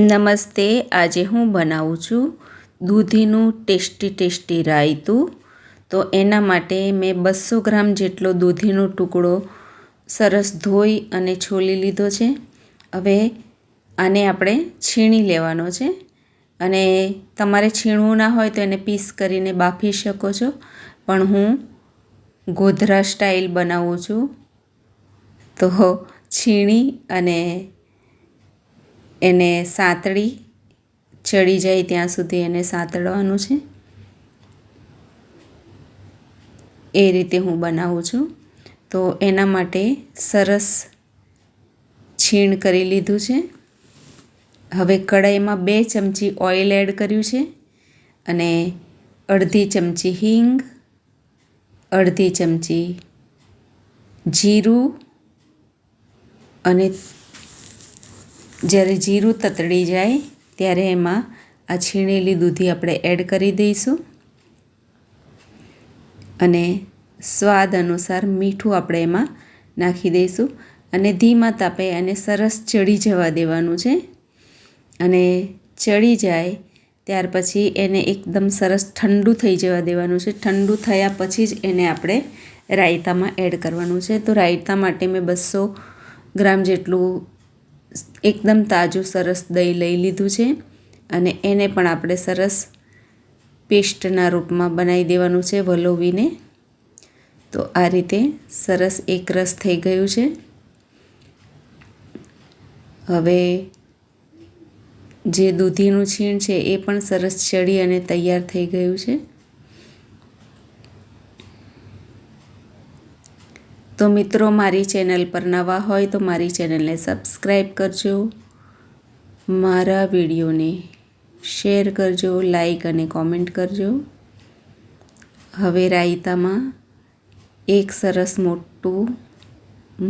નમસ્તે. આજે હું બનાવું છું દૂધીનું ટેસ્ટી રાયતું. તો એના માટે મેં 200 ગ્રામ જેટલો દૂધીનો ટુકડો સરસ ધોઈ અને છોલી લીધો છે. હવે આને આપણે છીણી લેવાનો છે અને તમારે છીણવું ના હોય તો એને પીસ કરીને બાફી શકો છો, પણ હું ગોધરા સ્ટાઇલ બનાવું છું તો છીણી અને એને સાંતળી ચડી જાય ત્યાં સુધી એને સાંતળવાનું છે. એ રીતે હું બનાવું છું. તો એના માટે સરસ છીણ કરી લીધું છે. હવે કઢાઈમાં 2 ચમચી ઓઇલ એડ કર્યું છે અને અડધી ચમચી હિંગ, અડધી ચમચી જીરું, અને જ્યારે જીરું તતડી જાય ત્યારે એમાં આ છીણેલી દૂધી આપણે એડ કરી દઈશું અને સ્વાદ અનુસાર મીઠું આપણે એમાં નાખી દઈશું અને ધીમા તાપે એને સરસ ચડી જવા દેવાનું છે. અને ચડી જાય ત્યાર પછી એને એકદમ સરસ ઠંડુ થઈ જવા દેવાનું છે. ઠંડુ થયા પછી જ એને આપણે રાયતામાં એડ કરવાનું છે. તો રાયતા માટે મેં 200 ગ્રામ જેટલું એકદમ તાજું સરસ દહીં લઈ લીધું છે અને એને પણ આપણે સરસ પેસ્ટના રૂપમાં બનાવી દેવાનું છે વલોવીને. તો આ રીતે સરસ એકરસ થઈ ગયું છે. હવે જે દૂધીનું છીણ છે એ પણ સરસ ચડી અને તૈયાર થઈ ગયું છે. તો મિત્રો, મારી ચેનલ પર નવા હોય તો મારી ચેનલને સબસ્ક્રાઈબ કરજો, મારા વિડીયોને શેર કરજો, લાઈક અને કોમેન્ટ કરજો. હવે રાયતામાં એક સરસ મોટું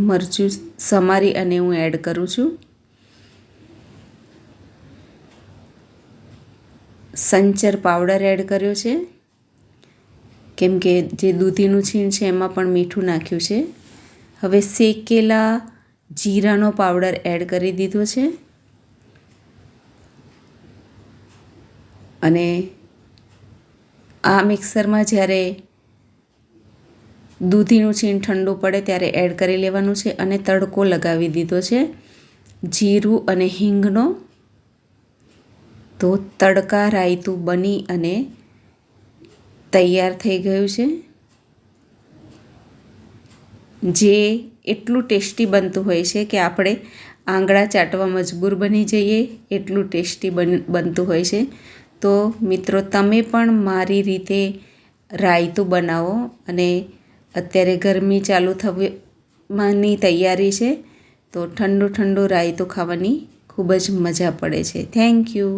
મરચું સમારી અને હું એડ કરું છું. સંચર પાવડર એડ કર્યો છે કેમ કે જે દૂધીનું છીણ છે એમાં પણ મીઠું નાખ્યું છે. હવે શેકેલા જીરાનો પાવડર એડ કરી દીધો છે અને આ મિક્સરમાં જ્યારે દૂધીનું છીણ ઠંડુ પડે ત્યારે એડ કરી લેવાનું છે અને તડકો લગાવી દીધો છે જીરું અને હિંગનો. તો તડકા રાયતું બની અને તૈયાર થઈ ગયું છે, જે એટલું ટેસ્ટી બનતું હોય છે કે આપણે આંગળા ચાટવા મજબૂર બની જઈએ એટલું ટેસ્ટી બનતું હોય છે. તો મિત્રો, તમે પણ મારી રીતે રાયતું બનાવો. અને અત્યારે ગરમી ચાલુ થવાની તૈયારી છે તો ઠંડુ રાયતું ખાવાની ખૂબ જ મજા પડે છે. Thank you.